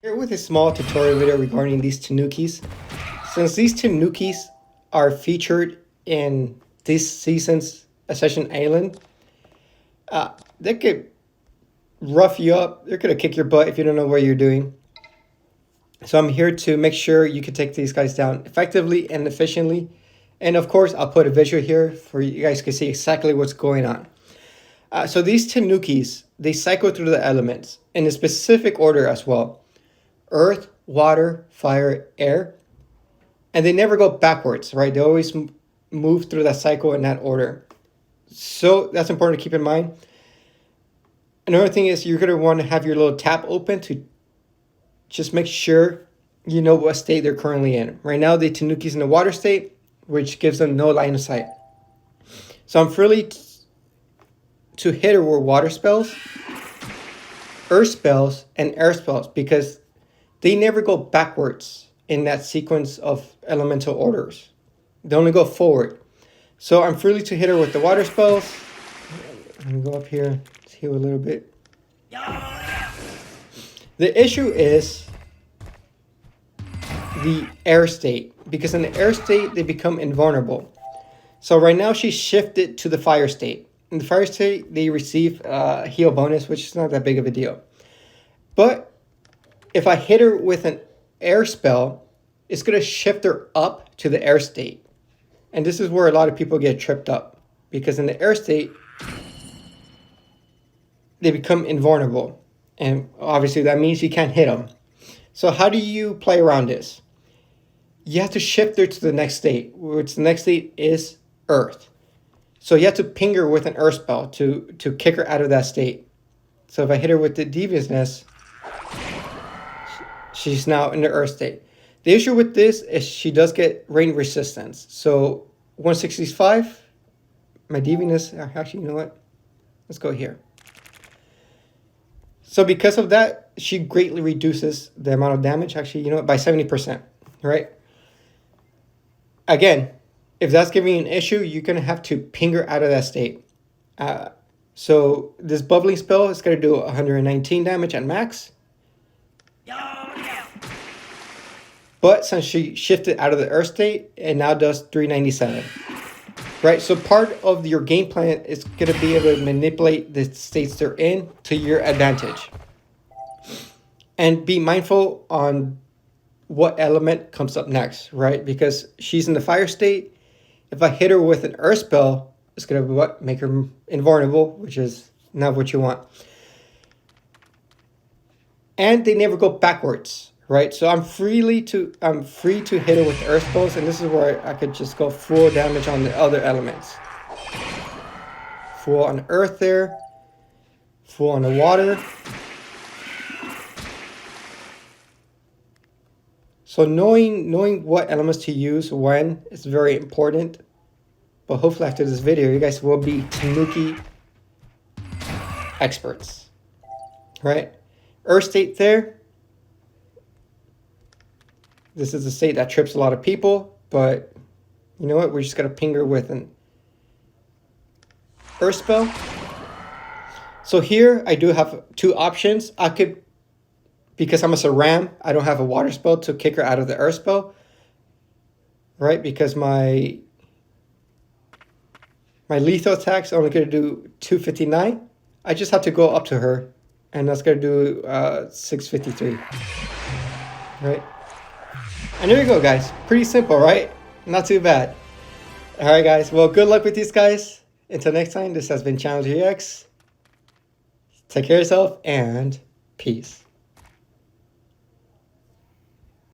Here with a small tutorial video regarding these Tanukis. Since these Tanukis are featured in this season's Ascension Island, they could rough you up. They're gonna kick your butt if you don't know what you're doing. So I'm here to make sure you can take these guys down effectively and efficiently. And of course, I'll put a visual here for you guys to see exactly what's going on. So these Tanukis, they cycle through the elements in a specific order as well. Earth, water, fire, air. And they never go backwards, right? They always move through that cycle in that order. So that's important to keep in mind. Another thing is you're going to want to have your little tab open to just make sure you know what state they're currently in. Right now, the Tanuki's in the water state, which gives them no line of sight. So I'm free to hit her with water spells, earth spells, and air spells because they never go backwards in that sequence of elemental orders. They only go forward. So I'm free to hit her with the water spells. Let me go up here, heal a little bit. The issue is the air state, because in the air state, they become invulnerable. So right now she's shifted to the fire state. In the fire state, they receive a heal bonus, which is not that big of a deal. But if I hit her with an air spell, it's going to shift her up to the air state. And this is where a lot of people get tripped up, because in the air state, they become invulnerable. And obviously that means you can't hit them. So how do you play around this? You have to shift her to the next state, which the next state is Earth. So you have to ping her with an Earth spell to kick her out of that state. So if I hit her with the Deviousness, she's now in the Earth state. The issue with this is she does get rain resistance. So 165, my Deviousness, actually, you know what? Let's go here. So because of that, she greatly reduces the amount of damage, actually, you know what, by 70%, right? Again, if that's giving you an issue, you're going to have to ping her out of that state. So this bubbling spell is going to do 119 damage at max. But since she shifted out of the Earth state, it now does 397. Right, so part of your game plan is going to be able to manipulate the states they're in to your advantage. And be mindful on what element comes up next, right? Because she's in the fire state. If I hit her with an earth spell, it's going to make her invulnerable, which is not what you want. And they never go backwards, right? So I'm free to hit her with earth spells, and this is where I could just go full damage on the other elements. Full on earth there, full on the water. So knowing what elements to use when is very important. But hopefully after this video, you guys will be Tanuki experts, right? Earth state there. This is a state that trips a lot of people, but you know what? We're just going to ping her with an Earth spell. So here I do have two options. I could, because I'm a Saram, I don't have a water spell to kick her out of the Earth spell, right? Because my lethal attack's only going to do 259. I just have to go up to her, and that's going to do 653, right? And there you go, guys. Pretty simple, right? Not too bad. All right, guys. Well, good luck with these guys. Until next time, this has been Challenger EX. Take care of yourself, and peace.